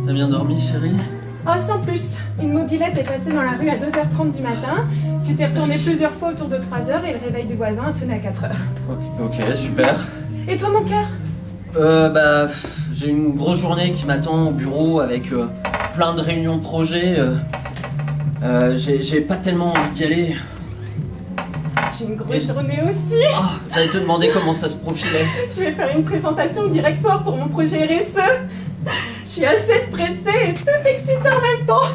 T'as bien dormi, chérie? Oh, sans plus. Une mobilette est passée dans la rue à 2h30 du matin. Tu t'es retourné plusieurs fois autour de 3h et le réveil du voisin a sonné à 4h. Ok, super. Et toi, mon cœur? J'ai une grosse journée qui m'attend au bureau avec plein de réunions projets. J'ai pas tellement envie d'y aller. J'ai une grosse journée aussi. Oh, j'allais te demander comment ça se profilait. Je vais faire une présentation directoire pour mon projet RSE. Je suis assez stressée et tout excitée en même temps.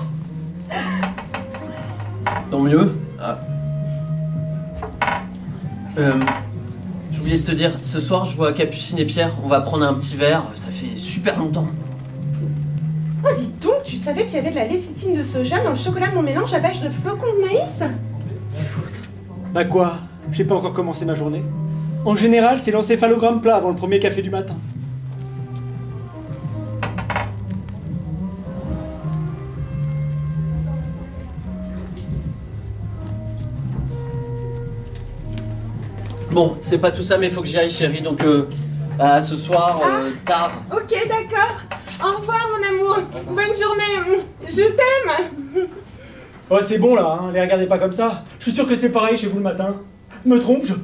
Tant mieux. J'ai oublié de te dire, ce soir je vois Capucine et Pierre, on va prendre un petit verre, ça fait super longtemps. Oh, dis donc, tu savais qu'il y avait de la lécithine de soja dans le chocolat de mon mélange à base de flocons de maïs? C'est fou. Bah quoi? J'ai pas encore commencé ma journée. En général, c'est l'encéphalogramme plat avant le premier café du matin. Bon, c'est pas tout ça, mais faut que j'y aille, chérie, donc ce soir, tard. Ok, d'accord. Au revoir, mon amour. Bonne journée. Je t'aime. Oh, c'est bon là, hein, les regardez pas comme ça. Je suis sûr que c'est pareil chez vous le matin. Me trompe-je?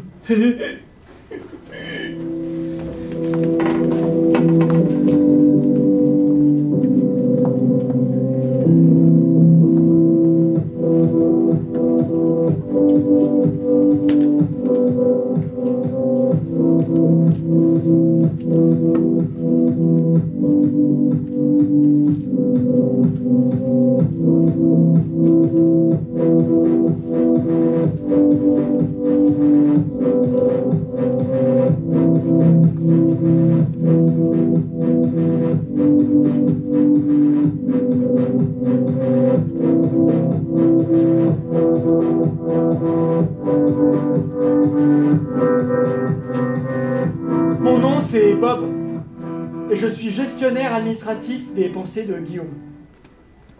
Mon nom c'est Bob et je suis gestionnaire administratif des pensées de Guillaume.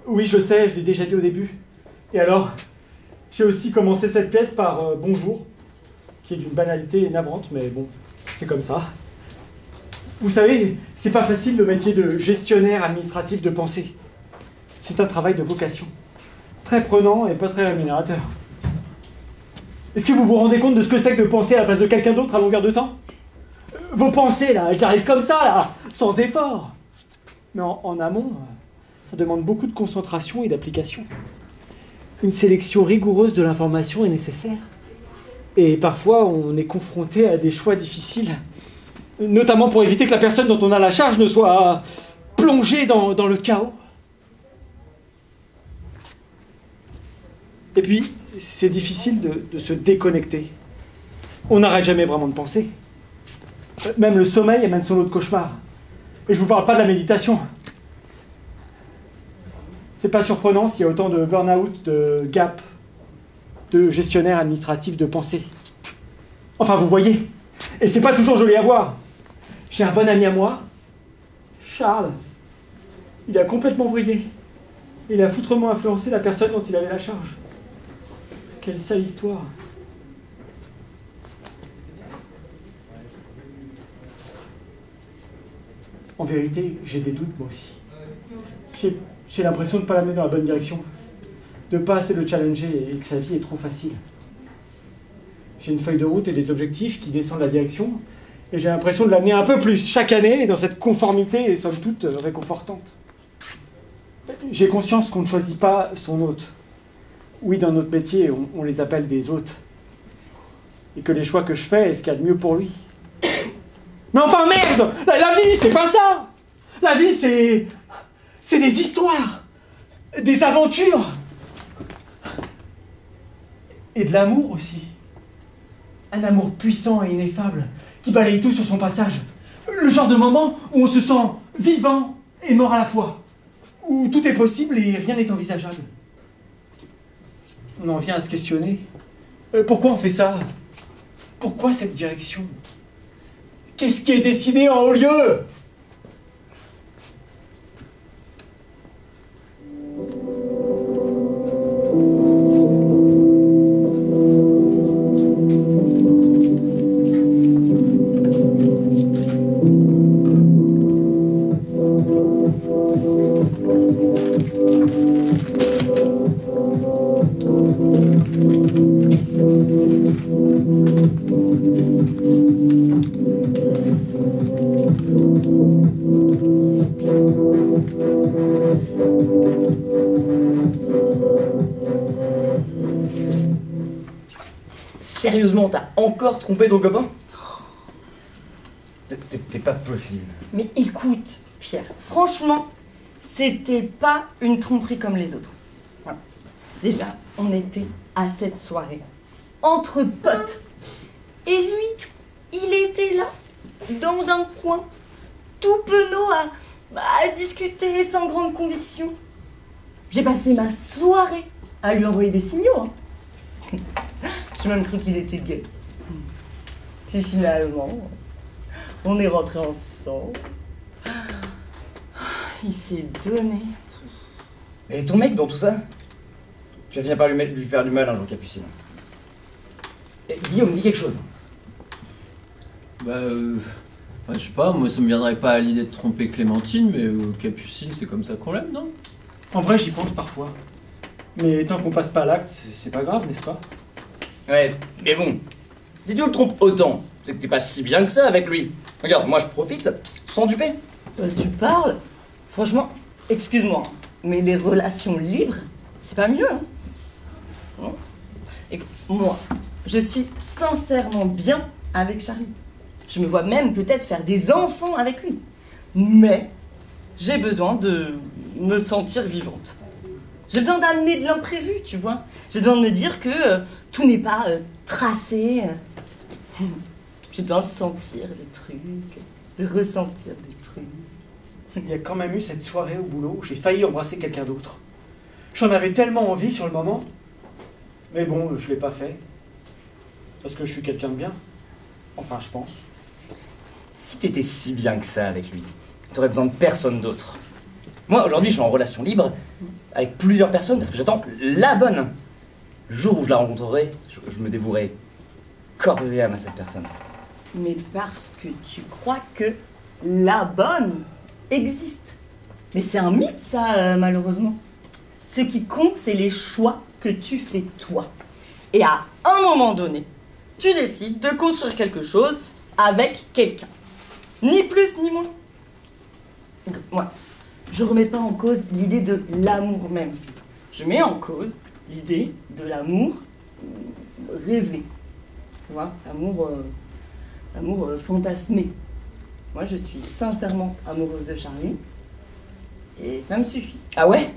Oui, je sais, je l'ai déjà dit au début. Et alors, j'ai aussi commencé cette pièce par bonjour, qui est d'une banalité navrante, mais bon, c'est comme ça. Vous savez, c'est pas facile le métier de gestionnaire administratif de pensée. C'est un travail de vocation, très prenant et pas très rémunérateur. Est-ce que vous vous rendez compte de ce que c'est que de penser à la place de quelqu'un d'autre à longueur de temps? Vos pensées, là, elles arrivent comme ça, là, sans effort. Mais en amont, ça demande beaucoup de concentration et d'application. Une sélection rigoureuse de l'information est nécessaire. Et parfois, on est confronté à des choix difficiles. Notamment pour éviter que la personne dont on a la charge ne soit plongée dans le chaos. Et puis, c'est difficile de se déconnecter. On n'arrête jamais vraiment de penser. Même le sommeil amène son lot de cauchemars. Et je vous parle pas de la méditation. C'est pas surprenant s'il y a autant de burn-out, de gap, de gestionnaire administratif de pensée. Enfin, vous voyez. Et c'est pas toujours joli à voir. J'ai un bon ami à moi, Charles. Il a complètement vrillé. Il a foutrement influencé la personne dont il avait la charge. Quelle sale histoire. En vérité, j'ai des doutes moi aussi. J'ai l'impression de ne pas l'amener dans la bonne direction. De ne pas assez le challenger et que sa vie est trop facile. J'ai une feuille de route et des objectifs qui descendent la direction. Et j'ai l'impression de l'amener un peu plus chaque année dans cette conformité et somme toute réconfortante. J'ai conscience qu'on ne choisit pas son hôte. Oui, dans notre métier, on les appelle des hôtes. Et que les choix que je fais est ce qu'il y a de mieux pour lui. Mais enfin merde! La vie, c'est pas ça! La vie, c'est des histoires, des aventures. Et de l'amour aussi. Un amour puissant et ineffable, qui balaye tout sur son passage. Le genre de moment où on se sent vivant et mort à la fois. Où tout est possible et rien n'est envisageable. On en vient à se questionner. Pourquoi on fait ça? Pourquoi cette direction? Qu'est-ce qui est décidé en haut lieu? Vraiment, t'as encore trompé ton copain? T'es pas possible. Mais écoute, Pierre, franchement, c'était pas une tromperie comme les autres. Voilà. Déjà, on était à cette soirée, entre potes. Et lui, il était là, dans un coin, tout penaud à discuter sans grande conviction. J'ai passé ma soirée à lui envoyer des signaux. Hein. J'ai même cru qu'il était gay. Puis finalement, on est rentrés ensemble. Il s'est donné. Et ton mec dans tout ça? Tu vas finir par lui faire du mal un jour, Capucine. Et Guillaume, dis quelque chose. Je sais pas, moi ça me viendrait pas à l'idée de tromper Clémentine, mais Capucine c'est comme ça qu'on l'aime, non? En vrai, j'y pense parfois. Mais tant qu'on passe pas à l'acte, c'est pas grave, n'est-ce pas? Ouais, mais bon, si tu le trompes autant, c'est que t'es pas si bien que ça avec lui. Regarde, moi je profite sans duper. Tu parles? Franchement, excuse-moi, mais les relations libres, c'est pas mieux. Hein. Non. Et moi, je suis sincèrement bien avec Charlie. Je me vois même peut-être faire des enfants avec lui. Mais j'ai besoin de me sentir vivante. J'ai besoin d'amener de l'imprévu, tu vois. J'ai besoin de me dire que tout n'est pas tracé. J'ai besoin de sentir des trucs, de ressentir des trucs. Il y a quand même eu cette soirée au boulot où j'ai failli embrasser quelqu'un d'autre. J'en avais tellement envie sur le moment. Mais bon, je l'ai pas fait. Parce que je suis quelqu'un de bien. Enfin, je pense. Si t'étais si bien que ça avec lui, t'aurais besoin de personne d'autre. Moi, aujourd'hui, je suis en relation libre avec plusieurs personnes parce que j'attends la bonne. Le jour où je la rencontrerai, je me dévouerai corps et âme à cette personne. Mais parce que tu crois que la bonne existe. Mais c'est un mythe, ça, malheureusement. Ce qui compte, c'est les choix que tu fais toi. Et à un moment donné, tu décides de construire quelque chose avec quelqu'un. Ni plus ni moins. Donc, moi, je remets pas en cause l'idée de l'amour même. Je mets en cause l'idée de l'amour rêvé. Tu vois, l'amour fantasmé. Moi, je suis sincèrement amoureuse de Charlie. Et ça me suffit. Ah ouais?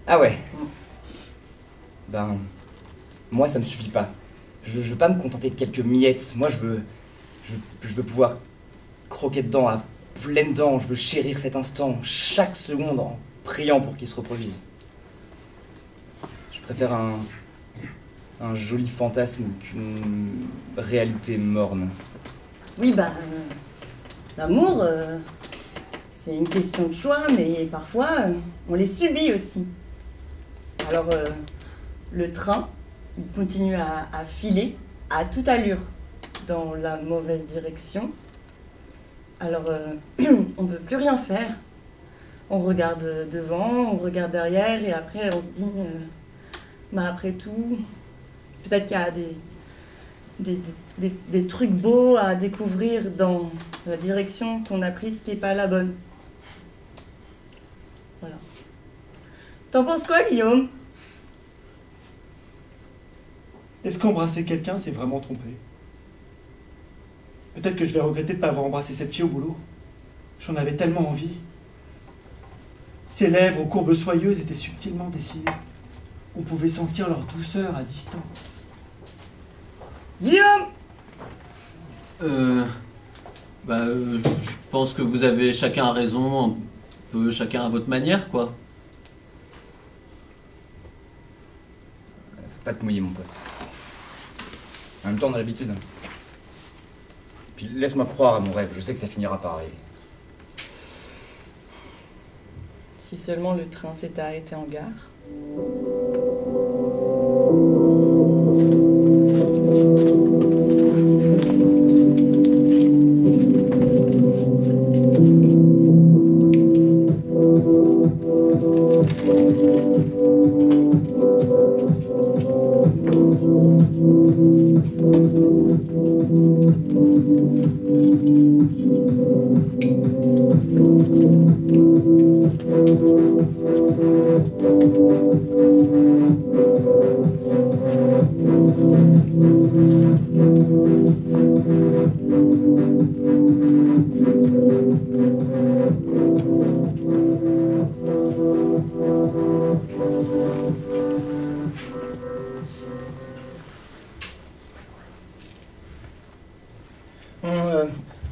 Ah ouais. Ben, moi, ça me suffit pas. Je veux pas me contenter de quelques miettes. Moi, je veux pouvoir croquer dedans à pleines dents. Je veux chérir cet instant, chaque seconde, en priant pour qu'il se reproduise. Je préfère un joli fantasme qu'une réalité morne. Oui, l'amour, c'est une question de choix, mais parfois, on les subit aussi. Alors, le train, il continue à filer à toute allure dans la mauvaise direction. Alors, on ne peut plus rien faire. On regarde devant, on regarde derrière, et après, on se dit, après tout, peut-être qu'il y a des trucs beaux à découvrir dans la direction qu'on a prise qui n'est pas la bonne. Voilà. T'en penses quoi, Guillaume? Est-ce qu'embrasser quelqu'un, c'est vraiment tromper? Peut-être que je vais regretter de ne pas avoir embrassé cette fille au boulot. J'en avais tellement envie. Ses lèvres aux courbes soyeuses étaient subtilement dessinées. On pouvait sentir leur douceur à distance. Guillaume! Je pense que vous avez chacun raison, un peu chacun à votre manière, quoi. Faut pas te mouiller, mon pote. En même temps, on a l'habitude. Puis laisse-moi croire à mon rêve, je sais que ça finira par arriver. Si seulement le train s'était arrêté en gare.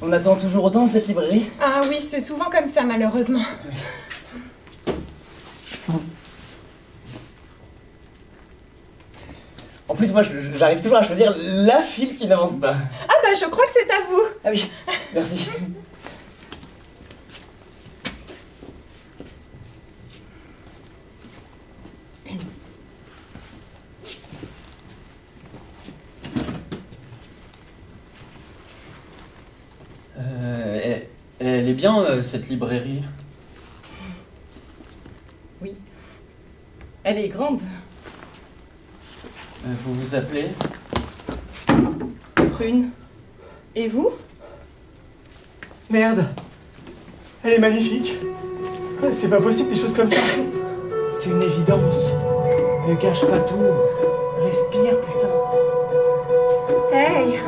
On attend toujours autant cette librairie? Ah oui, c'est souvent comme ça, malheureusement. En plus, moi, j'arrive toujours à choisir la file qui n'avance pas. Ah bah, je crois que c'est à vous. Ah oui, merci. Elle est bien, cette librairie. Oui. Elle est grande. Vous vous appelez? Prune. Et vous? Merde. Elle est magnifique. C'est pas possible des choses comme ça. C'est une évidence. Ne gâche pas tout. Respire, putain. Hey!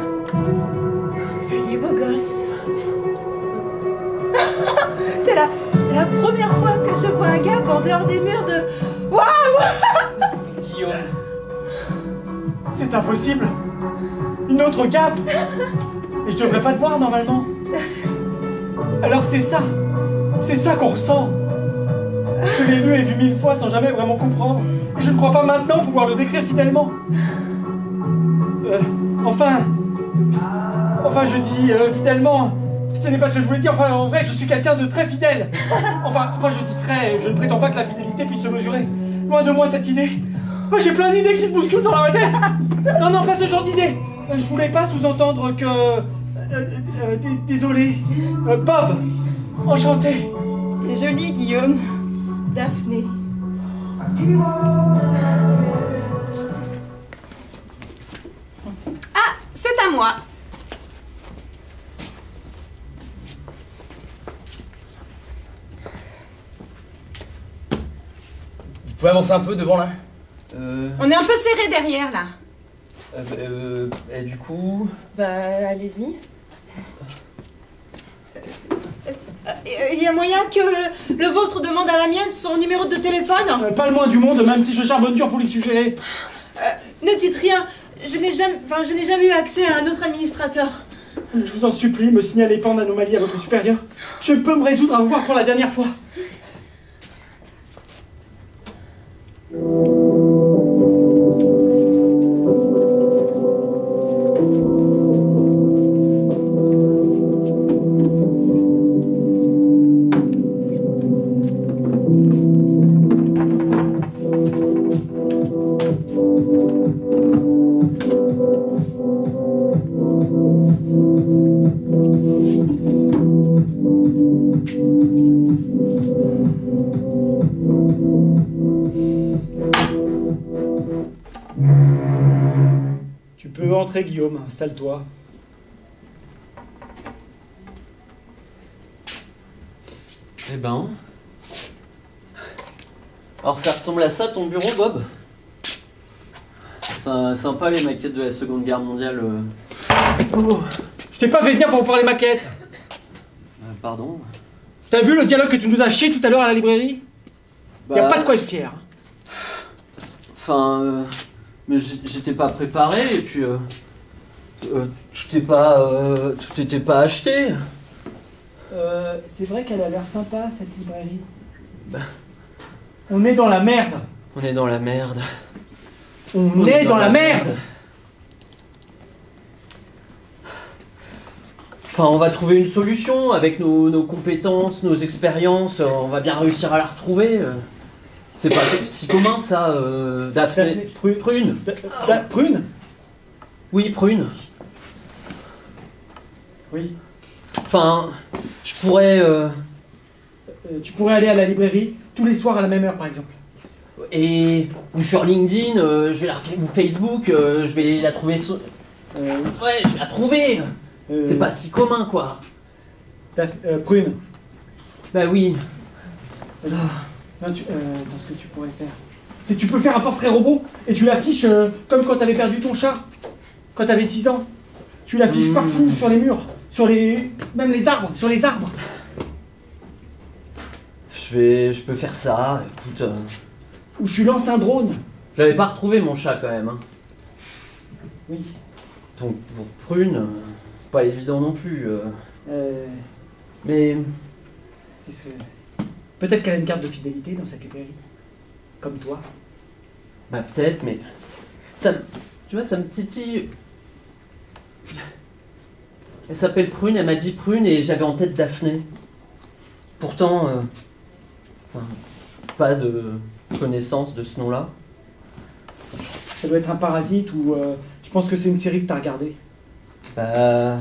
Salut, beau gosse. C'est la première fois que je vois un gars en dehors des murs de... Waouh! Guillaume. C'est impossible. Une autre Gap. Et je devrais pas te voir normalement. Alors c'est ça. C'est ça qu'on ressent. Je l'ai lu et vu 1000 fois sans jamais vraiment comprendre. Et je ne crois pas maintenant pouvoir le décrire fidèlement. Enfin je dis fidèlement. Ce n'est pas ce que je voulais dire. Enfin, en vrai, je suis quelqu'un de très fidèle. Enfin, je dis très. Je ne prétends pas que la fidélité puisse se mesurer. Loin de moi cette idée. Oh, j'ai plein d'idées qui se bousculent dans ma tête. Non, pas ce genre d'idée. Je voulais pas sous-entendre que... désolé. Bob. Enchanté. C'est joli, Guillaume. Daphné. Ah, c'est à moi. Vous pouvez avancer un peu devant là? On est un peu serré derrière, là. Et du coup... Bah, allez-y. Il y a moyen que le vôtre demande à la mienne son numéro de téléphone? Pas le moins du monde, même si je charbonne dur pour lui suggérer. Ne dites rien. Je n'ai jamais eu accès à un autre administrateur. Je vous en supplie, me signalez pas en anomalie à votre supérieur. Je peux me résoudre à vous voir pour la dernière fois. Tu peux entrer, Guillaume, installe-toi. Eh ben... Alors ça ressemble à ça ton bureau, Bob? C'est sympa les maquettes de la Seconde Guerre mondiale. Oh, je t'ai pas fait venir pour vous parler maquette. Pardon? T'as vu le dialogue que tu nous as chié tout à l'heure à la librairie? Bah, y a pas de quoi être fier. Enfin... mais j'étais pas préparé et puis... tout était pas acheté. C'est vrai qu'elle a l'air sympa, cette librairie. Bah. On est dans la merde. On est dans la merde. On est dans la merde. Enfin, on va trouver une solution avec nos compétences, nos expériences. On va bien réussir à la retrouver. C'est pas si commun ça, Daphné. Prune. Prune? Oui, Prune. Oui. Enfin, je pourrais... Tu pourrais aller à la librairie tous les soirs à la même heure, par exemple. Ou sur LinkedIn, je vais la retrouver, ou Facebook, je vais la trouver... Ouais, je vais la trouver. C'est pas si commun, quoi. Prune. Bah oui. Non, dans ce que tu pourrais faire, c'est que tu peux faire un portrait robot et tu l'affiches comme quand t'avais perdu ton chat, quand t'avais 6 ans. Tu l'affiches partout, sur les murs, Même les arbres, sur les arbres. Je peux faire ça, écoute. Ou tu lances un drone. Je l'avais pas retrouvé mon chat quand même. Hein. Oui. Donc pour Prune, c'est pas évident non plus. Mais. Peut-être qu'elle a une carte de fidélité dans sa librairie. Comme toi. Bah peut-être, mais. Tu vois, ça me titille. Elle s'appelle Prune, elle m'a dit Prune et j'avais en tête Daphné. Pourtant, pas de connaissance de ce nom-là. Ça doit être un parasite ou je pense que c'est une série que t'as regardée. Bah,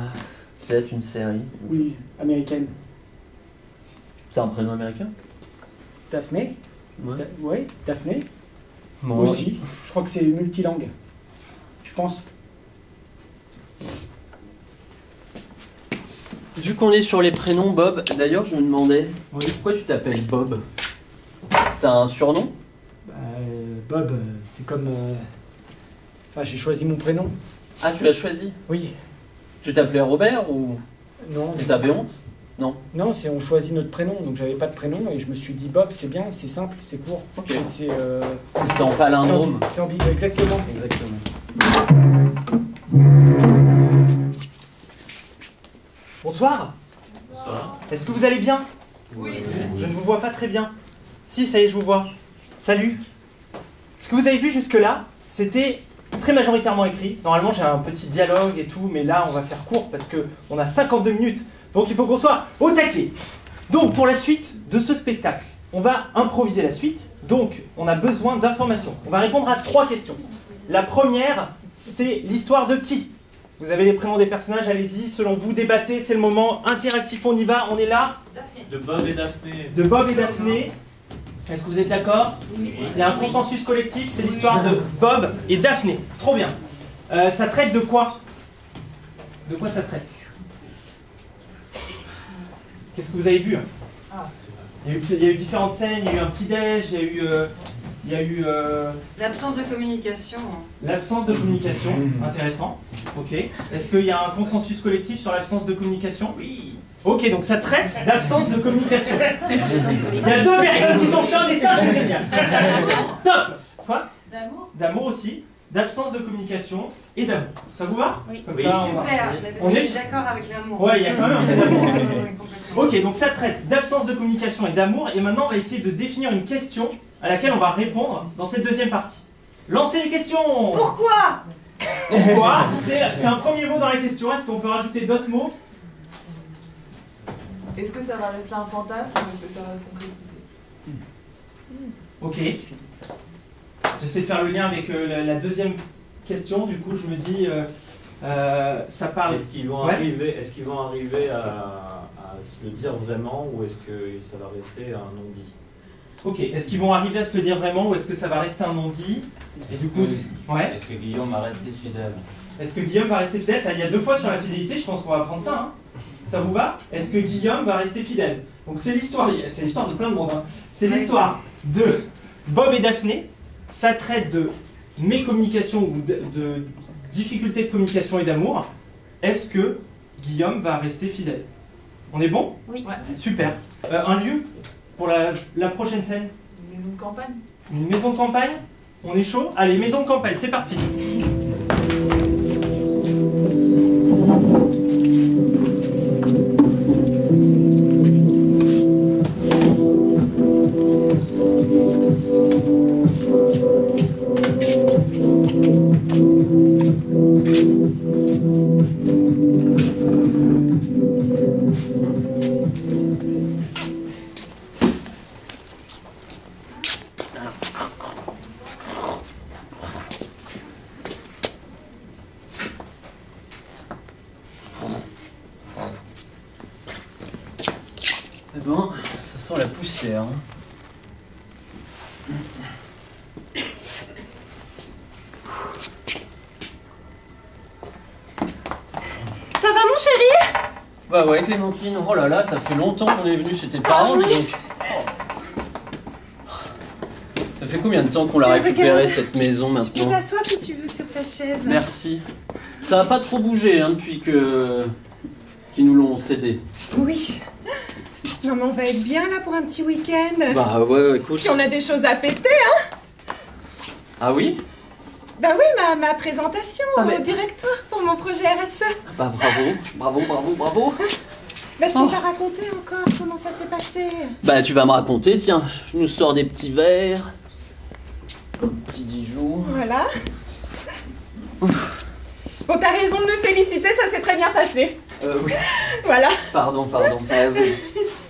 peut-être une série. Oui, américaine. C'est un prénom américain? Daphné. Ouais. Oui, Daphné. Moi aussi. Je crois que c'est multilangue. Je pense. Vu qu'on est sur les prénoms, Bob, d'ailleurs je me demandais, pourquoi tu t'appelles Bob? C'est un surnom? Bob, c'est comme... Enfin, j'ai choisi mon prénom. Ah, tu l'as choisi? Oui. Tu t'appelais Robert ou... Non. Tu t'avais honte? Non. Non, on choisit notre prénom, donc j'avais pas de prénom et je me suis dit Bob, c'est bien, c'est simple, c'est court. Ok. C'est en palindrome. C'est ambigu, exactement. Exactement. Bonsoir. Bonsoir. Est-ce que vous allez bien? Oui. Je ne vous vois pas très bien. Si, ça y est, je vous vois. Salut. Ce que vous avez vu jusque-là, c'était très majoritairement écrit. Normalement, j'ai un petit dialogue et tout, mais là, on va faire court parce qu'on a 52 minutes. Donc, il faut qu'on soit au taquet. Donc, pour la suite de ce spectacle, on va improviser la suite. Donc, on a besoin d'informations. On va répondre à 3 questions. La première, c'est l'histoire de qui? Vous avez les prénoms des personnages, allez-y, selon vous, débattez, c'est le moment interactif, on y va, on est là. Daphné. De Bob et Daphné. De Bob et Daphné. Est-ce que vous êtes d'accord? Oui. Il y a un consensus collectif, c'est l'histoire de Bob et Daphné. Trop bien. Ça traite de quoi? De quoi ça traite? Qu'est-ce que vous avez vu? Il y a eu différentes scènes, il y a eu un petit-déj, il y a eu L'absence de communication. l'absence de communication, intéressant. Ok. Est-ce qu'il y a un consensus collectif sur l'absence de communication? Oui. Ok, donc ça traite d'absence de communication. Il y a 2 personnes qui sont chaudes et ça, c'est génial. Top. Quoi? D'amour. D'amour aussi, d'absence de communication et d'amour. Ça vous va? Oui. Comme Oui. ça, on va- Super, On je est- suis d'accord avec l'amour. Ouais, il y a quand même un peu d'amour. Oui, complètement. Ok, donc ça traite d'absence de communication et d'amour. Et maintenant, on va essayer de définir une question à laquelle on va répondre dans cette deuxième partie. Lancez les questions. Pourquoi? Pourquoi? C'est un premier mot dans la question. Est-ce qu'on peut rajouter d'autres mots? Est-ce que ça va rester un fantasme ou est-ce que ça va se concrétiser? Ok. J'essaie de faire le lien avec la deuxième question. Du coup, je me dis, ça parle. Est-ce qu'ils vont Ouais. arriver, à se le dire vraiment ou est-ce que ça va rester un non-dit? Ok. Est-ce qu'ils vont arriver à se le dire vraiment ou est-ce que ça va rester un non-dit? Et du coup, ouais. Est-ce que Guillaume va rester fidèle? Est-ce que Guillaume va rester fidèle? Ça, il y a 2 fois sur la fidélité. Je pense qu'on va prendre ça. Hein. Ça vous va? Est-ce que Guillaume va rester fidèle? Donc c'est l'histoire de plein de monde. Hein. C'est l'histoire de Bob et Daphné. Ça traite de mécommunication ou de difficultés de communication et d'amour. Est-ce que Guillaume va rester fidèle? On est bon? Oui. Super. Un lieu pour la prochaine scène? Une maison de campagne. Une maison de campagne? On est chaud? Allez, maison de campagne, c'est parti. C'est bon, ça sent la poussière. Hein. Ça va mon chéri? Bah ouais, Clémentine, oh là là, ça fait longtemps qu'on est venu chez tes parents, oui. donc. Ça fait combien de temps qu'on l'a Tiens, récupéré regarde. cette maison Tu peux maintenant? t'asseoir si tu veux sur ta chaise. Merci. Ça a pas trop bougé hein, depuis que qui nous l'ont cédé. Oui. Non mais on va être bien là pour un petit week-end. Bah ouais, écoute. Puis on a des choses à fêter, hein. Ah oui? Bah oui, ma présentation mais... au directeur pour mon projet RSE. Bah bravo. Bah je t'ai pas raconté encore comment ça s'est passé. Bah tu vas me raconter, tiens, je nous sors des petits verres. Un petit Dijon. Voilà. Bon, t'as raison de me féliciter, ça s'est très bien passé. Oui. Voilà. Pardon. Oui.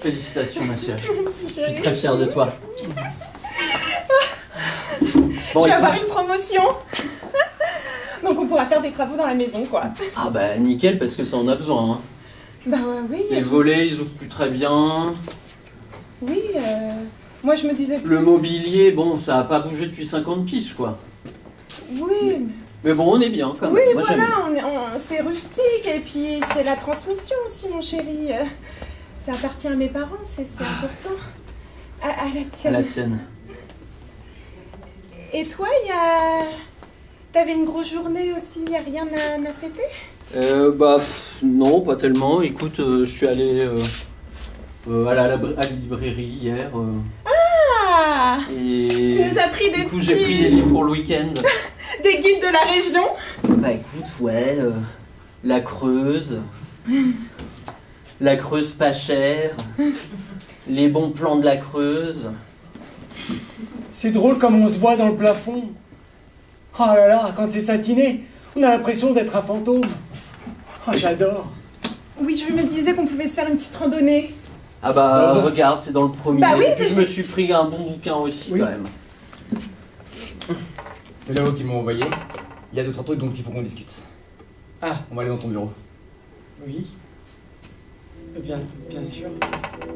Félicitations ma chérie. Je suis très fier de toi. Bon, je vais avoir une promotion. Donc on pourra faire des travaux dans la maison, quoi. Ah bah nickel, parce que ça en a besoin. Hein. Bah oui. Les volets, ils ouvrent plus très bien. Oui, moi je me disais plus... Le mobilier, bon, ça a pas bougé depuis 50 piges, quoi. Oui. Mais bon, on est bien, quand même. Oui, moi, voilà, c'est rustique, et puis c'est la transmission aussi, mon chéri. Ça appartient à mes parents, c'est important. À la tienne. À la tienne. Et toi, t'avais une grosse journée aussi, y a rien à fêter? Bah, non, pas tellement. Écoute, je suis allé à la librairie hier. Ah! Et Tu nous as pris des Du coup, j'ai pris des livres pour le week-end. Des guides de la région? Bah écoute, ouais, la Creuse. La Creuse pas chère. Les bons plans de la Creuse. C'est drôle comme on se voit dans le plafond. Oh là là, quand c'est satiné, on a l'impression d'être un fantôme. Oh, j'adore. Oui, je me disais qu'on pouvait se faire une petite randonnée. Ah bah regarde, c'est dans le premier. Bah oui, je me suis pris un bon bouquin aussi quand même. C'est là-haut qu'ils m'ont envoyé. Il y a 2-3 trucs donc il faut qu'on discute. Ah. On va aller dans ton bureau. Oui. Bien sûr.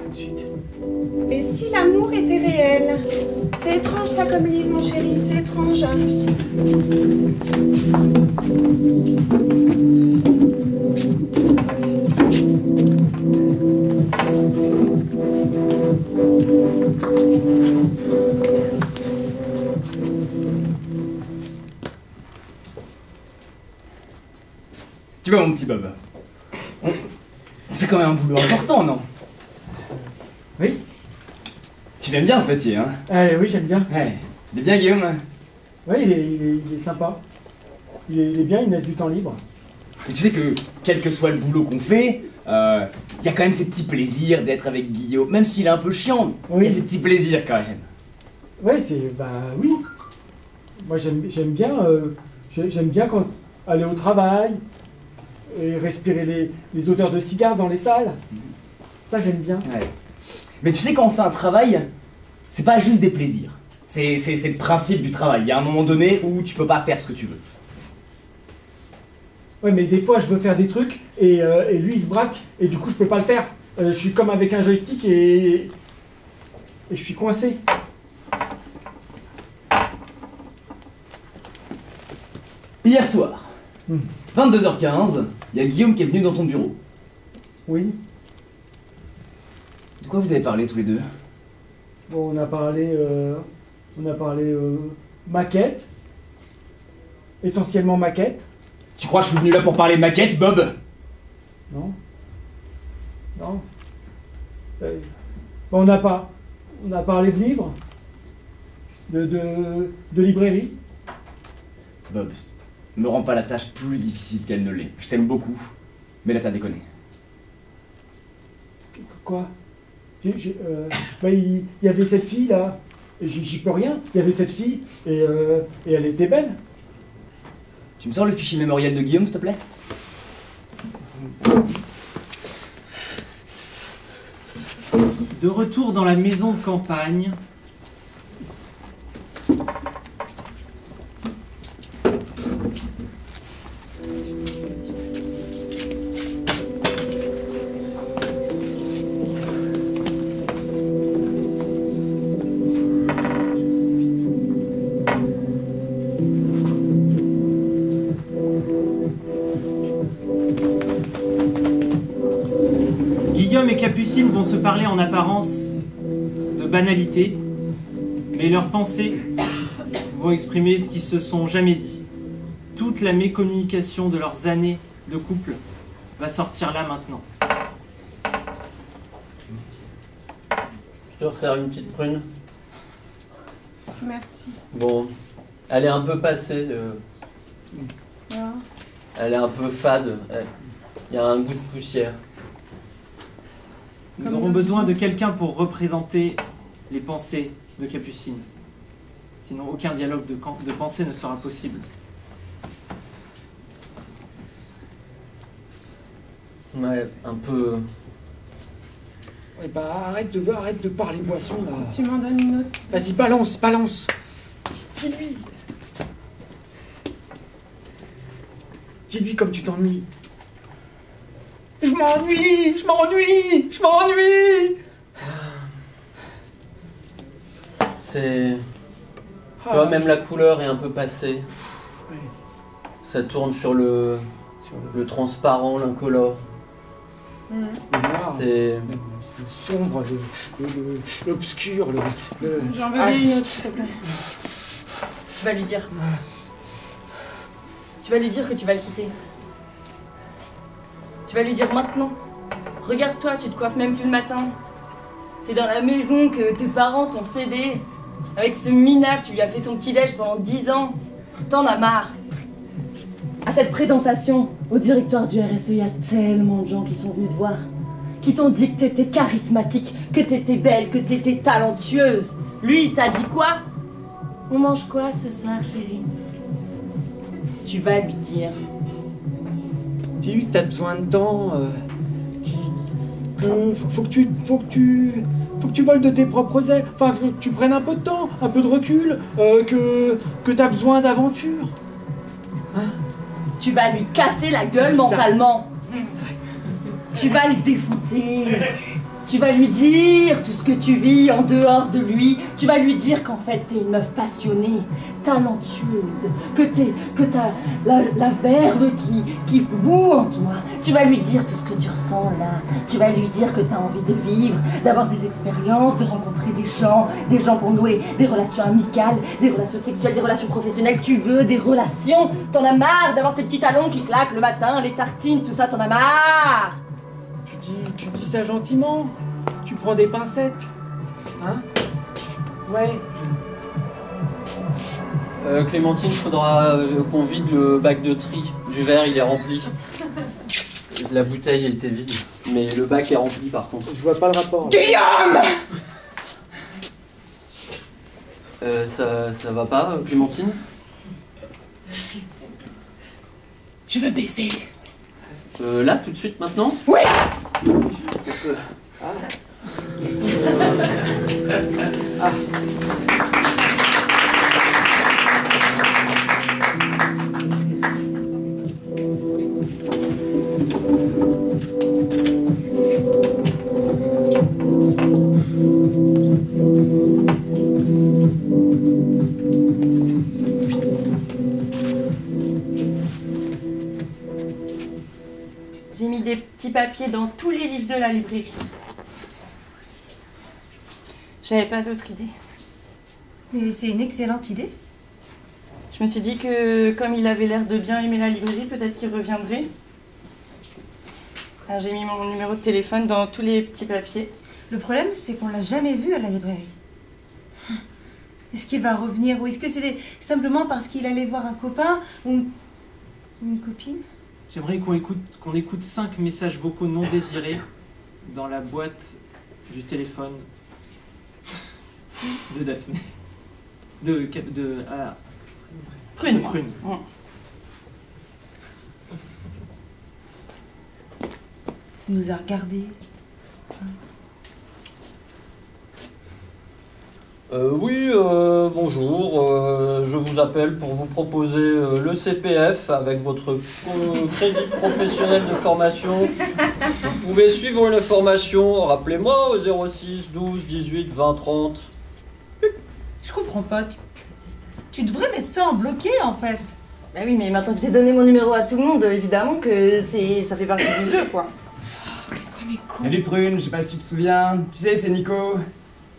Tout de suite. Et si l'amour était réel? C'est étrange ça comme livre, mon chéri, c'est étrange. Tu vois mon petit Bob, on fait quand même un boulot important, non? Oui. Tu l'aimes bien ce métier, hein? Oui, j'aime bien. Ouais. Il est bien Guillaume? Oui, il est sympa. Il est bien, il me laisse du temps libre. Et tu sais que, quel que soit le boulot qu'on fait, il y a quand même ces petits plaisirs d'être avec Guillaume, même s'il est un peu chiant, il y a ces petits plaisirs quand même. Ouais, oui. Moi, j'aime bien quand aller au travail et respirer les odeurs de cigares dans les salles. Ça, j'aime bien. Ouais. Mais tu sais, quand on fait un travail, c'est pas juste des plaisirs. C'est le principe du travail. Il y a un moment donné où tu peux pas faire ce que tu veux. Ouais, mais des fois, je veux faire des trucs et lui, il se braque et du coup, je peux pas le faire. Je suis comme avec un joystick et je suis coincé. Hier soir, 22h15, il y a Guillaume qui est venu dans ton bureau. Oui. De quoi vous avez parlé tous les deux? Bon, on a parlé maquette, essentiellement maquette. Tu crois que je suis venu là pour parler maquette, Bob? Non. On a parlé de livres, de librairie. Bob, me rends pas la tâche plus difficile qu'elle ne l'est. Je t'aime beaucoup, mais là t'as déconné. Quoi? Il y avait cette fille là, et j'y peux rien. Il y avait cette fille et elle était belle. Tu me sors le fichier mémoriel de Guillaume, s'il te plaît? De retour dans la maison de campagne, Guillaume et Capucine vont se parler en apparence de banalité, mais leurs pensées vont exprimer ce qu'ils se sont jamais dit. Toute la mécommunication de leurs années de couple va sortir là maintenant. te resserre une petite prune. Merci. Bon, elle est un peu passée. Ah. Elle est un peu fade. Il y a un goût de poussière. Nous aurons besoin de quelqu'un pour représenter les pensées de Capucine. Sinon, aucun dialogue de pensée ne sera possible. Ouais, un peu... Ouais, bah arrête de parler boisson là. Tu m'en donnes une autre. Vas-y, balance. Dis-lui. Dis-lui comme tu t'ennuies. Je m'ennuie. C'est... Tu vois, même la couleur est un peu passée. Ça tourne sur le transparent, l'incolore. C'est... Le sombre, l'obscur, J'en veux une autre, s'il te plaît. Tu vas lui dire. Tu vas lui dire que tu vas le quitter. Tu vas lui dire maintenant. Regarde-toi, tu te coiffes même plus le matin. T'es dans la maison que tes parents t'ont cédé. Avec ce minable, tu lui as fait son petit-déj pendant 10 ans. T'en as marre. À cette présentation, au directoire du RSE, il y a tellement de gens qui sont venus te voir. Qui t'ont dit que t'étais charismatique, que t'étais belle, que t'étais talentueuse. Lui, il t'a dit quoi? On mange quoi ce soir, chérie? Tu vas lui dire. Dis-lui que t'as besoin de temps, faut que tu voles de tes propres ailes. Enfin, faut que tu prennes un peu de temps, un peu de recul, que t'as besoin d'aventure. Hein? Tu vas lui casser la gueule mentalement. Tu vas le défoncer. Tu vas lui dire tout ce que tu vis en dehors de lui. Tu vas lui dire qu'en fait t'es une meuf passionnée, talentueuse, que t'as la verve qui bout en toi. Tu vas lui dire tout ce que tu ressens là. Tu vas lui dire que t'as envie de vivre, d'avoir des expériences, de rencontrer des gens pour nouer des relations amicales, des relations sexuelles, des relations professionnelles. Tu veux des relations. T'en as marre d'avoir tes petits talons qui claquent le matin, les tartines, tout ça, t'en as marre. Tu dis ça gentiment. Tu prends des pincettes. Hein? Ouais. Clémentine, il faudra qu'on vide le bac de tri. Du verre, il est rempli. La bouteille était vide. Mais le bac est rempli par contre. Je vois pas le rapport. Guillaume! Ça va pas, Clémentine? Je veux baiser. Là, tout de suite, maintenant? Oui! J'ai mis des petits papiers dans tous les livres de la librairie. J'avais pas d'autre idée. Mais c'est une excellente idée. Je me suis dit que comme il avait l'air de bien aimer la librairie, peut-être qu'il reviendrait. Alors j'ai mis mon numéro de téléphone dans tous les petits papiers. Le problème, c'est qu'on l'a jamais vu à la librairie. Est-ce qu'il va revenir ou est-ce que c'est simplement parce qu'il allait voir un copain ou une copine? J'aimerais qu'on écoute 5 messages vocaux non désirés dans la boîte du téléphone de Daphné. Prune. De Prune. Il nous a regardés. Oui, bonjour. Je vous appelle pour vous proposer le CPF avec votre crédit professionnel de formation. Vous pouvez suivre une formation, rappelez-moi au 06 12 18 20 30. Je comprends pas. Tu devrais mettre ça en bloqué en fait. Bah oui, mais maintenant que j'ai donné mon numéro à tout le monde, évidemment que ça fait partie du jeu, quoi. Qu'est-ce qu'on est con. Salut Prune, je sais pas si tu te souviens. Tu sais, c'est Nico.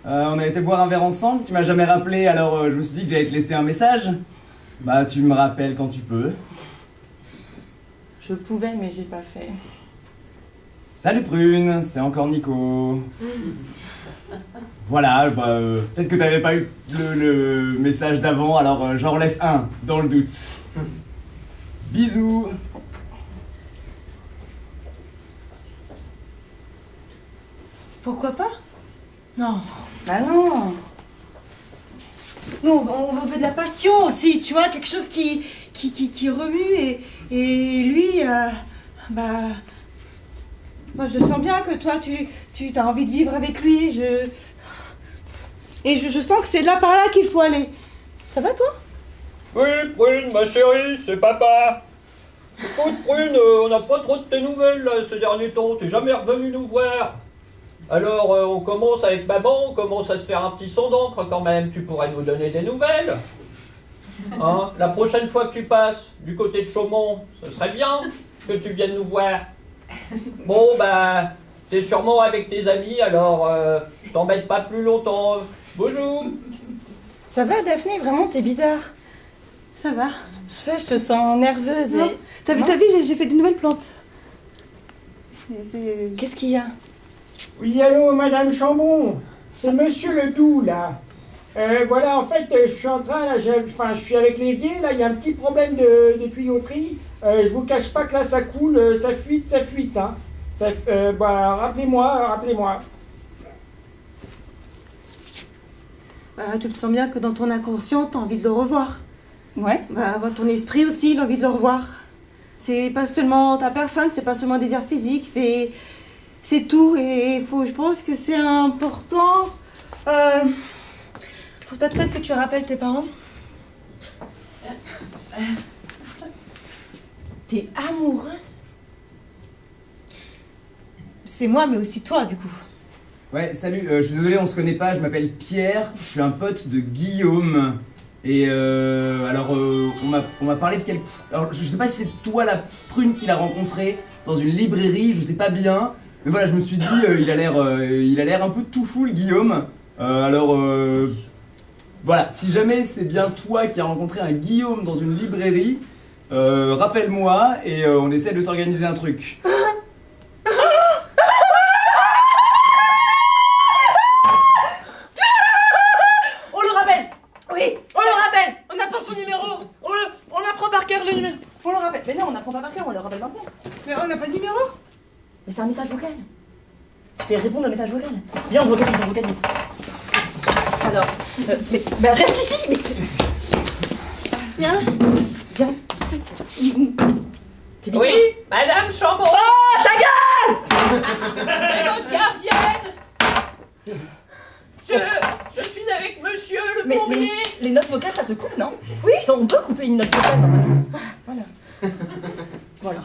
On a été boire un verre ensemble, tu m'as jamais rappelé, alors je me suis dit que j'allais te laisser un message. Bah, tu me rappelles quand tu peux. Je pouvais, mais j'ai pas fait. Salut Prune, c'est encore Nico. Voilà, peut-être que t'avais pas eu le message d'avant, alors j'en laisse un, dans le doute. Bisous. Pourquoi pas? Non. Bah non. Nous, on veut de la passion aussi, tu vois, quelque chose qui remue et lui, moi je sens bien que toi, tu as envie de vivre avec lui, je sens que c'est de là par là qu'il faut aller. Ça va toi? Oui, Prune, ma chérie, c'est papa. Écoute, Prune, on n'a pas trop de tes nouvelles là, ces derniers temps, t'es jamais revenu nous voir. Alors, on commence avec maman, on commence à se faire un petit son d'encre quand même. Tu pourrais nous donner des nouvelles? Hein? La prochaine fois que tu passes du côté de Chaumont, ce serait bien que tu viennes nous voir. Bon, bah, t'es sûrement avec tes amis, alors je t'embête pas plus longtemps. Bonjour. Ça va Daphné, vraiment t'es bizarre. Ça va. Je te sens nerveuse. Non. T'as vu, j'ai fait de nouvelles plantes. Qu'est-ce qu'il y a? Oui, allô, Madame Chambon, c'est Monsieur Ledoux, là. Voilà, en fait, je suis en train, là, je suis avec l'évier, là, il y a un petit problème de tuyauterie. Je vous cache pas que là, ça coule, ça fuite, hein. Rappelez-moi. Tu le sens bien que dans ton inconscient, t'as envie de le revoir. Ouais. Ton esprit aussi, il a envie de le revoir. C'est pas seulement ta personne, c'est pas seulement un désir physique, c'est tout. Et je pense que c'est important. Faut peut-être que tu rappelles tes parents. T'es amoureuse? C'est moi, mais aussi toi, du coup. Ouais, salut, je suis désolé, on se connaît pas, je m'appelle Pierre, je suis un pote de Guillaume. Et on m'a parlé de quelqu'un. Alors, je sais pas si c'est toi la Prune qu'il a rencontré dans une librairie, je sais pas bien. Mais voilà, je me suis dit, il a l'air un peu tout fou, le Guillaume. Voilà, si jamais c'est bien toi qui as rencontré un Guillaume dans une librairie, rappelle-moi et on essaie de s'organiser un truc. On le rappelle. Oui, on le rappelle. On n'a pas son numéro. On apprend par cœur le numéro. On le rappelle. Mais non, on n'apprend pas par cœur, on le rappelle maintenant. Mais on n'a pas le numéro. Mais c'est un message vocal. Tu fais répondre au message vocal. Viens, on vocalise. Alors, mais reste ici, mais... Viens. T'es bizarre. Oui, Madame Chambon. Oh, ta gueule! C'est votre gardienne. Je suis avec monsieur le plombier. Les notes vocales, ça se coupe, non? Oui. On peut couper une note vocale, normalement. Voilà.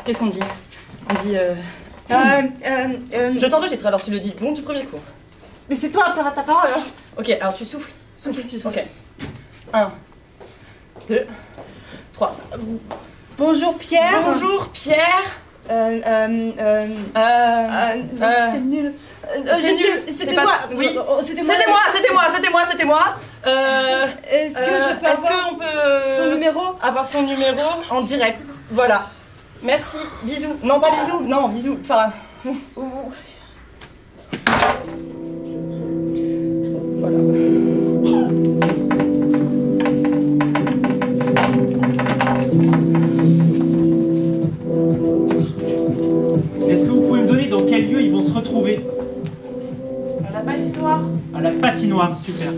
Qu'est-ce qu'on dit? On dit... Je t'enregistre, alors tu le dis bon du premier coup. Mais c'est toi à faire ta parole. Hein. Ok, alors tu souffles. Tu souffles. Ok. 1, 2, 3. Bonjour Pierre. Bonjour Pierre. C'est nul. C'était moi. Oui. C'était moi. Est-ce qu'on peut son numéro? Avoir son numéro en direct. Voilà. Merci. Bisous. Non, pas bisous. Non, bisous. Enfin. Voilà. Est-ce que vous pouvez me donner dans quel lieu ils vont se retrouver? À la patinoire. À la patinoire, super.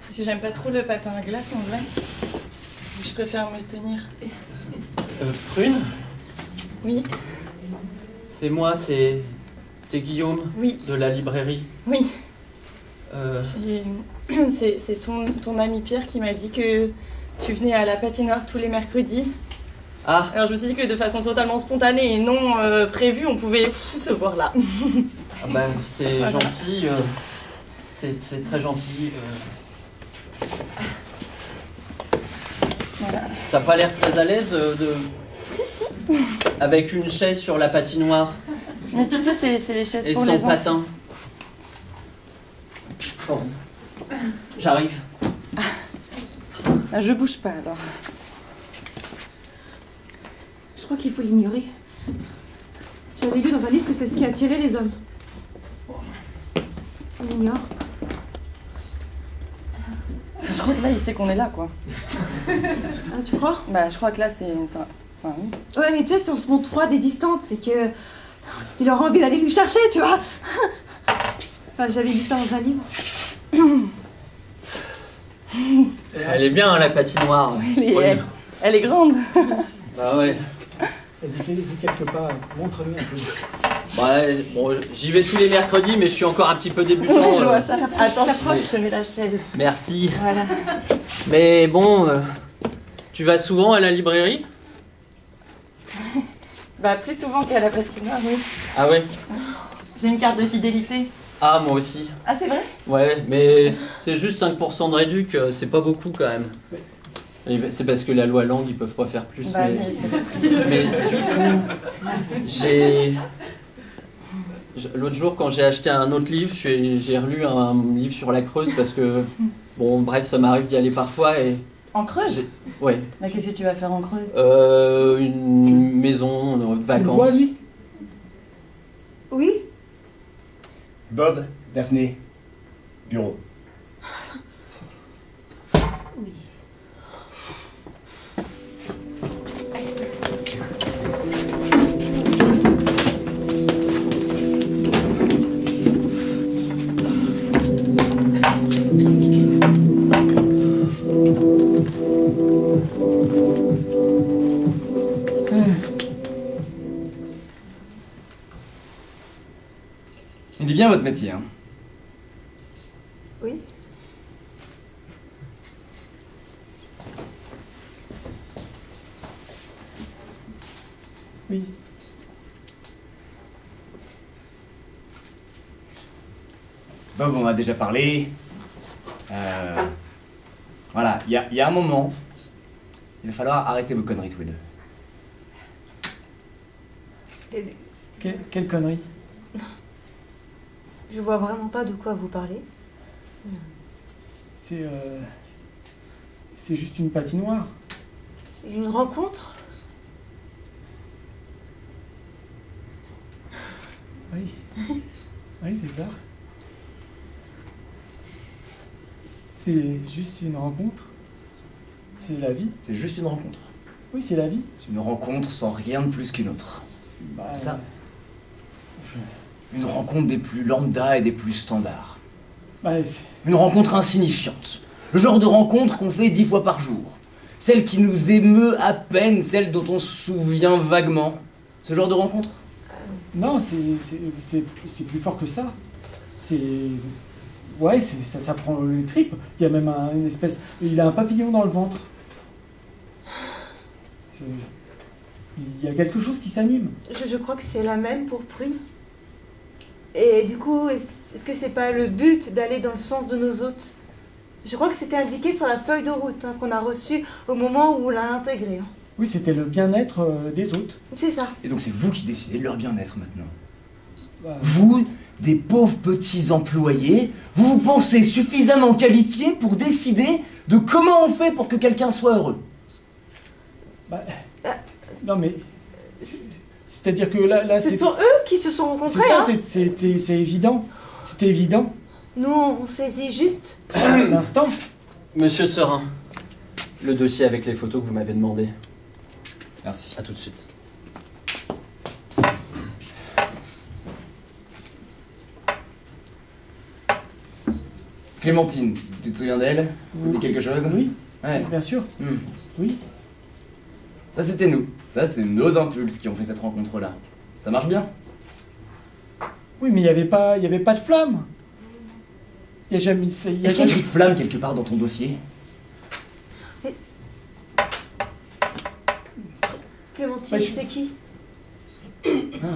Si j'aime pas trop le patin à glace en vrai, je préfère me tenir. Prune? Oui. C'est moi, c'est Guillaume. Oui. De la librairie. Oui. C'est ton ami Pierre qui m'a dit que tu venais à la patinoire tous les mercredis. Ah. Alors je me suis dit que de façon totalement spontanée et non prévue, on pouvait se voir là. Ah bah, c'est voilà. gentil. C'est très gentil. Voilà. T'as pas l'air très à l'aise Si, si. avec une chaise sur la patinoire Mais tu sais, c'est les chaises et pour sans les enfants. patin. Bon. J'arrive. Ah, je bouge pas alors. Je crois qu'il faut l'ignorer. J'avais lu dans un livre que c'est ce qui attirait les hommes. On ignore. Je crois que là, il sait qu'on est là, quoi. Ah, tu crois? Bah, je crois que là, c'est ça. Enfin, oui. Ouais, mais tu vois, si on se montre froide et distante, c'est que il aura envie d'aller nous chercher, tu vois. Enfin, j'avais lu ça dans un livre. Elle est bien, hein, la patinoire. Elle est grande. Bah ouais. Vas-y, fais quelques pas, montre-nous un peu. Ouais, bon, j'y vais tous les mercredis, mais je suis encore un petit peu débutant. Je vois ça. Attends, Oui. je te mets la chaise. Merci. Voilà. Mais bon, tu vas souvent à la librairie? Bah, plus souvent qu'à la patinoire, oui. Ah ouais? J'ai une carte de fidélité. Ah, moi aussi. Ah, c'est vrai? Ouais, mais c'est juste 5% de réduc, c'est pas beaucoup quand même. Et c'est parce que la loi langue, ils peuvent pas faire plus. Bah, mais... oui, c'est parti. Mais du coup, l'autre jour, quand j'ai acheté un autre livre, j'ai relu un livre sur la Creuse parce que, bon, bref, ça m'arrive d'y aller parfois et... En Creuse? Ouais. Bah, qu'est-ce que tu vas faire en Creuse? Une maison de vacances. Tu le vois, lui? Oui? Bob, Daphné, bureau. Oui. Il est bien votre métier, hein. Oui. Oui. Bob, on a déjà parlé. Voilà, il y a un moment, il va falloir arrêter vos conneries tous les deux. Quelle connerie? Je vois vraiment pas de quoi vous parlez. C'est juste une patinoire. C'est une rencontre? Oui. Oui, c'est ça. C'est juste une rencontre. C'est la vie. C'est juste une rencontre. Oui, c'est la vie. C'est une rencontre sans rien de plus qu'une autre. Bah, C'est ça. Une rencontre des plus lambda et des plus standards. Bah, Une rencontre insignifiante. Le genre de rencontre qu'on fait 10 fois par jour. Celle qui nous émeut à peine, celle dont on se souvient vaguement. Ce genre de rencontre? non, c'est plus fort que ça. C'est... Ouais, ça prend les tripes. Il y a même une espèce... Il a un papillon dans le ventre. Il y a quelque chose qui s'anime. Je crois que c'est la même pour Prune. Et du coup, est-ce que c'est pas le but d'aller dans le sens de nos hôtes? Je crois que c'était indiqué sur la feuille de route qu'on a reçue au moment où on l'a intégrée. Oui, c'était le bien-être des hôtes. C'est ça. Et donc c'est vous qui décidez de leur bien-être maintenant. Bah, Vous, des pauvres petits employés, vous vous pensez suffisamment qualifiés pour décider de comment on fait pour que quelqu'un soit heureux. bah, non, mais... C'est-à-dire que là Ce sont eux qui se sont rencontrés. C'est ça, hein. c'est évident. C'était évident. Nous, on saisit juste. À l'instant. Monsieur Serin, le dossier avec les photos que vous m'avez demandé. Merci. À tout de suite. Clémentine, tu te souviens d'elle? Vous dit quelque chose? Oui, Ouais. bien sûr. Oui. Ça c'était nous. Ça c'est nos impulses qui ont fait cette rencontre-là. Ça marche bien? Oui, mais il n'y avait pas de flamme. Il n'y a jamais... Est-ce qu'il y a écrit flamme quelque part dans ton dossier? Clémentine, Bah, c'est qui? Ah.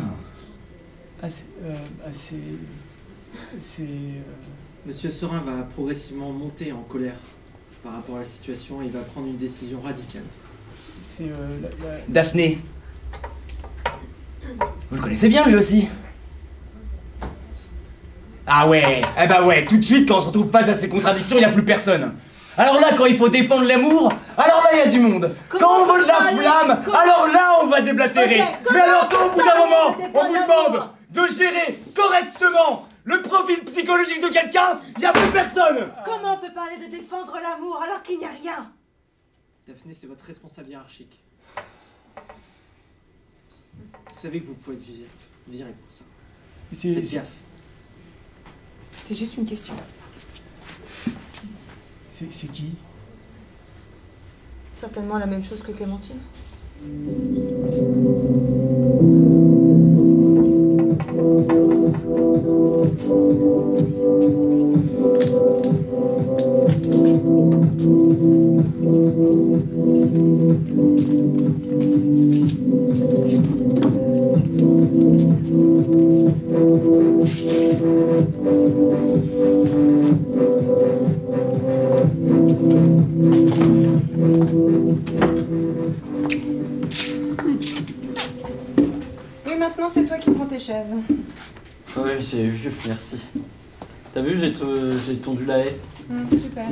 Ah, c'est... Monsieur Serin va progressivement monter en colère par rapport à la situation et il va prendre une décision radicale. C'est Daphné. Vous le connaissez bien lui aussi? Ah ouais, eh bah ouais, tout de suite quand on se retrouve face à ces contradictions, il n'y a plus personne. Alors là, quand il faut défendre l'amour, alors là il y a du monde. Quand on veut de la flamme, alors là on va déblatérer. Mais alors quand au bout d'un moment, on vous demande de gérer correctement le profil psychologique de quelqu'un, il n'y a plus personne. Comment on peut parler de défendre l'amour alors qu'il n'y a rien? Daphné, c'est votre responsable hiérarchique. Vous savez que vous pouvez être viré pour ça. Faites gaffe. C'est juste une question. C'est qui? Certainement la même chose que Clémentine. Oui, maintenant c'est toi qui prends tes chaises. Oui, j'ai vu, merci. T'as vu, j'ai tondu la haie. Super.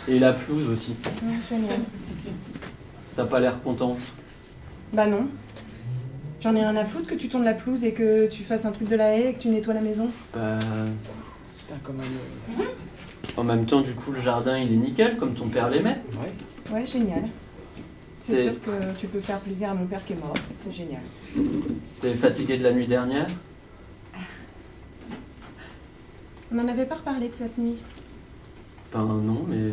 Et la pelouse aussi. Génial. T'as pas l'air contente. Bah non. J'en ai rien à foutre que tu tondes la pelouse et que tu fasses un truc de la haie et que tu nettoies la maison. Bah... Putain, quand même... En même temps, du coup, le jardin, il est nickel, comme ton père l'aimait. Ouais, génial. C'est T'es- sûr que tu peux faire plaisir à mon père qui est mort. C'est génial. T'es fatigué de la nuit dernière? On n'en avait pas reparlé de cette nuit. Ben non, mais...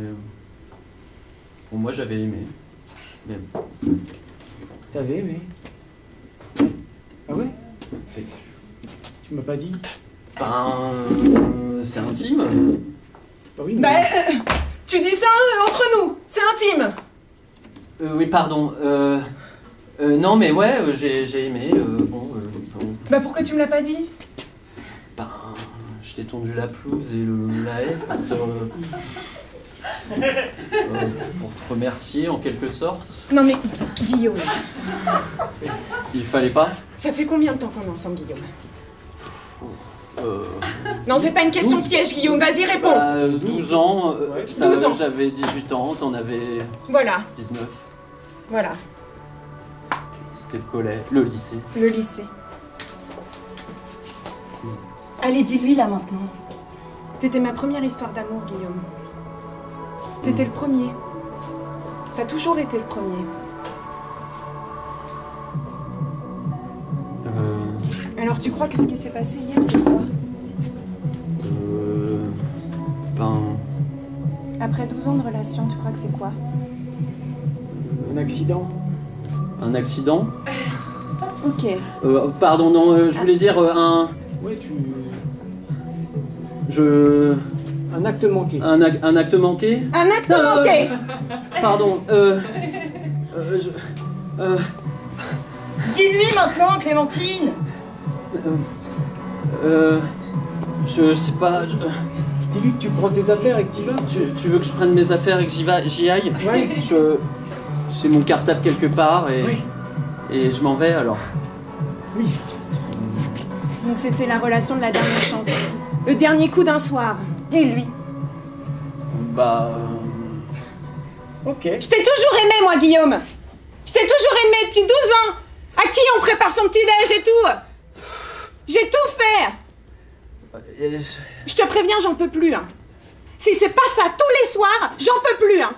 Bon, moi, j'avais aimé. Mais bon. T'avais aimé? Ah ouais? Tu m'as pas dit? Ben... c'est intime. Bah oui, Bah, tu dis ça entre nous. C'est intime. Oui, pardon. Non, mais ouais, j'ai aimé. Bon. Bah pourquoi tu me l'as pas dit? Ben... Je t'ai tondu la pelouse et la haie pour te remercier en quelque sorte. Non mais, Guillaume, Il fallait pas? ça fait combien de temps qu'on est ensemble, Guillaume? Non, c'est pas une question piège, Guillaume. Vas-y, réponds. 12 ans. 12 ans. J'avais 18 ans, t'en avais Voilà, 19. voilà, C'était le collège, le lycée. le lycée. Allez, dis-lui là maintenant. T'étais ma première histoire d'amour, Guillaume. T'étais le premier. T'as toujours été le premier. Alors tu crois que ce qui s'est passé hier, c'est quoi? Ben... Après 12 ans de relation, tu crois que c'est quoi? Un accident? Un accident? Ok. Pardon, non, je voulais dire un... Ouais, Un acte manqué. Un acte manqué? Un acte manqué! Pardon, Dis-lui maintenant, Clémentine. Je sais pas... Dis-lui que tu prends tes affaires et que t'y vas. Tu veux que je prenne mes affaires et que j'y aille? Ouais. J'ai mon cartable quelque part et... Oui. Et je m'en vais alors. Oui. Donc c'était la relation de la dernière chance. Le dernier coup d'un soir. Dis-lui. Bah... Ok. Je t'ai toujours aimé, moi, Guillaume. Je t'ai toujours aimé depuis 12 ans. À qui on prépare son petit-déj et tout. J'ai tout fait. Je te préviens, j'en peux plus. Hein. Si c'est pas ça tous les soirs, j'en peux plus. Hein.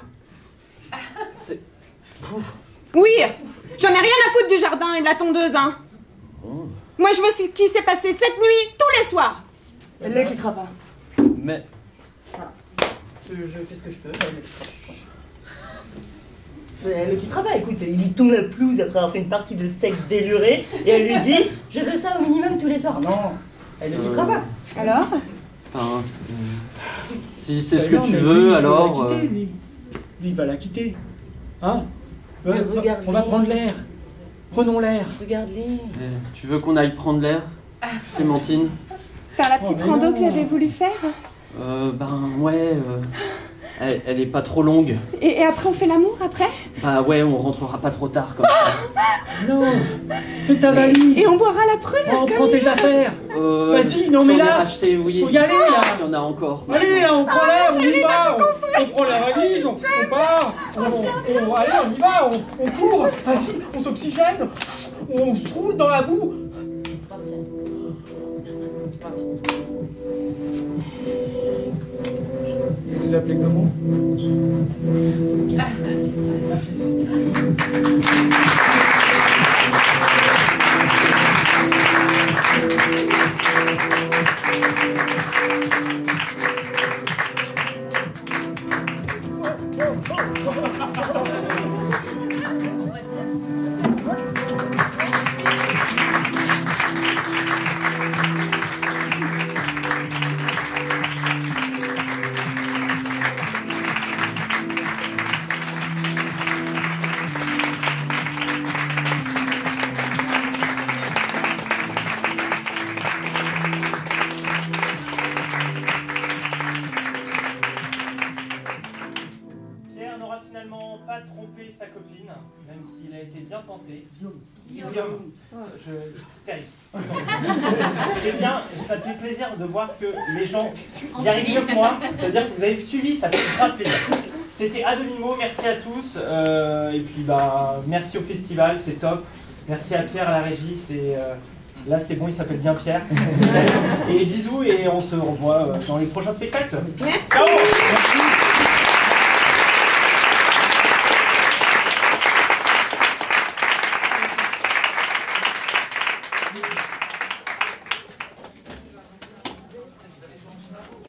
C'est... Oui, j'en ai rien à foutre du jardin et de la tondeuse. Hein. Oh. Moi, je veux ce qui s'est passé cette nuit, tous les soirs. Elle ne quittera pas. Mais... Je fais ce que je peux. Elle ne quittera pas, écoute, il lui tombe la pelouse après avoir fait une partie de sexe déluré et elle lui dit « Je veux ça au minimum tous les soirs ». Non, elle ne quittera pas. Alors Enfin, si c'est ce que tu veux, alors... Lui, il va la quitter. Hein? Mais regarde-les. On va prendre l'air. Prenons l'air. Regarde-les. Tu veux qu'on aille prendre l'air, Clémentine? Faire la petite Oh, mais rando non. que j'avais voulu faire? Elle est pas trop longue. Et après on fait l'amour après? Bah ouais, on rentrera pas trop tard comme ça. Non, fais ta valise. Et on boira la prune. On prend tes affaires. Vas-y, non j'en mais ai là, racheté, oui. faut y aller là. Il y en a encore. Allez, on prend l'air, on y va. On prend la valise, on part. Allez, on y va, on court. Vas-y, on s'oxygène. On se roule dans la boue. C'est parti. C'est parti. Vous vous appelez comment? Pierre n'aura finalement pas trompé sa copine, même s'il a été bien tenté. Guillaume, c'est terrible. C'est bien, ça me fait plaisir de voir que les gens y arrivent mieux que moi. Ça veut dire que vous avez suivi, ça fait grave plaisir. C'était à demi-mot, merci à tous. Et puis bah merci au festival, c'est top. Merci à Pierre à la régie, là c'est bon, il s'appelle bien Pierre. Et bisous et on se revoit dans les prochains spectacles. Merci. Ciao.